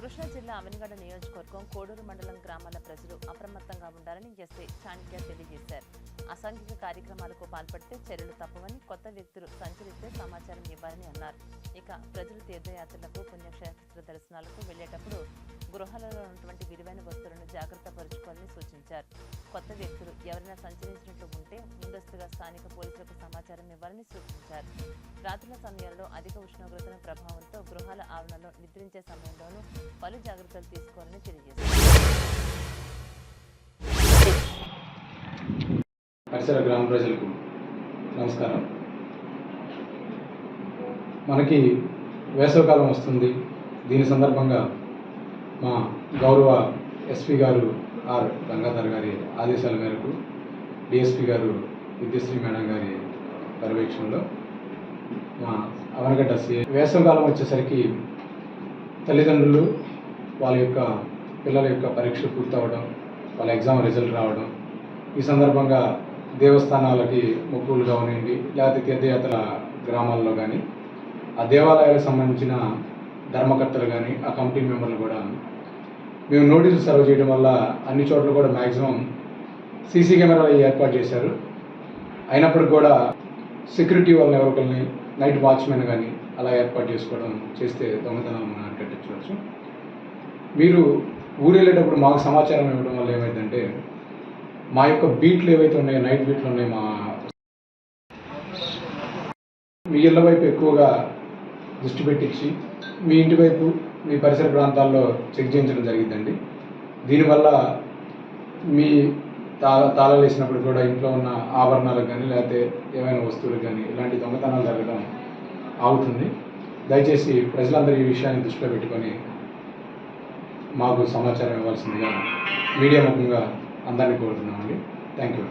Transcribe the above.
కృష్ణా జిల్లా అవనిగడ్డ నియోజకవర్గం కోడూరు మండలం గ్రామాల ప్రజలు అప్రమత్తంగా ఉండాలని ఎస్ఐ చాణక్య తెలియజేశారు. అసాంఘిక కార్యక్రమాలకు పాల్పడితే చర్యలు తప్పవని, కొత్త వ్యక్తులు సంచరిస్తే సమాచారం ఇవ్వాలని అన్నారు. ఇక ప్రజలు తీర్థయాత్రలకు, పుణ్యక్షేత్ర దర్శనాలకు వెళ్లేటప్పుడు గృహాలలో ఉన్నటువంటి విలువైన వస్తువులను జాగ్రత్త పరుచుకోవాలని సూచించారు. కొత్త వ్యక్తులు ఎవరైనా సంచరించినట్లు ఉంటే ముందస్తుగా స్థానిక పోలీసులకు సమాచారం ఇవ్వాలని సూచించారు. రాత్రుల సమయాల్లో అధిక ఉష్ణోగ్రతల ప్రభావంతో గృహాల ఆవరణలో నిద్రించే సమయంలోనూ పలు జాగ్రత్తలు తీసుకోవాలని తెలియజేశారు. పరిసర గ్రామ ప్రజలకు నమస్కారం. మనకి వేసవికాలం వస్తుంది. దీని సందర్భంగా మా గౌరవ ఎస్పీ గారు ఆర్ గంగాధర్ గారి ఆదేశాల మేరకు డిఎస్పీ గారు విద్యశ్రీ మేడం గారి పర్యవేక్షణలో మా అవనగడ్డ సిఐ వేసవికాలం వచ్చేసరికి తల్లిదండ్రులు వాళ్ళ యొక్క పిల్లల యొక్క పరీక్షలు పూర్తవడం, వాళ్ళ ఎగ్జామ్ రిజల్ట్ రావడం, ఈ సందర్భంగా దేవస్థానాలకి మొక్కులు కానివ్వండి, లేకపోతే తీర్థయాత్ర గ్రామాల్లో కానీ ఆ దేవాలయాలకు సంబంధించిన ధర్మకర్తలు కానీ ఆ కమిటీ మెంబర్లు కూడా మేము నోటీసులు సర్వ్ చేయడం వల్ల అన్ని చోట్ల కూడా మ్యాక్సిమం సీసీ కెమెరాలు ఏర్పాటు చేశారు. అయినప్పటికి కూడా సెక్యూరిటీ వాళ్ళని ఎవరికల్ని నైట్ వాచ్మెన్ కానీ అలా ఏర్పాటు చేసుకోవడం చేస్తే దొంగతనాలు మనం అరికట్టించవచ్చు. మీరు ఊరు వెళ్ళేటప్పుడు మాకు సమాచారం ఇవ్వడం వల్ల ఏమైందంటే మా యొక్క బీట్లు ఏవైతే ఉన్నాయో, నైట్ బీట్లు ఉన్నాయి, మీ ఇళ్ళ వైపు ఎక్కువగా దృష్టి పెట్టించి మీ ఇంటి వైపు, మీ పరిసర ప్రాంతాల్లో చెక్ చేయించడం జరిగిందండి. దీనివల్ల మీ తాళాలు వేసినప్పుడు కూడా ఇంట్లో ఉన్న ఆభరణాలకు కానీ లేకపోతే ఏమైనా వస్తువులకు కానీ ఇలాంటి దొంగతనాలు జరగడం ఆగుతుంది. దయచేసి ప్రజలందరూ ఈ విషయాన్ని దృష్టిలో పెట్టుకొని మాకు సమాచారం ఇవ్వాల్సిందిగా మీడియా ముఖంగా అందరినీ కోరుతున్నామండి. Thank you.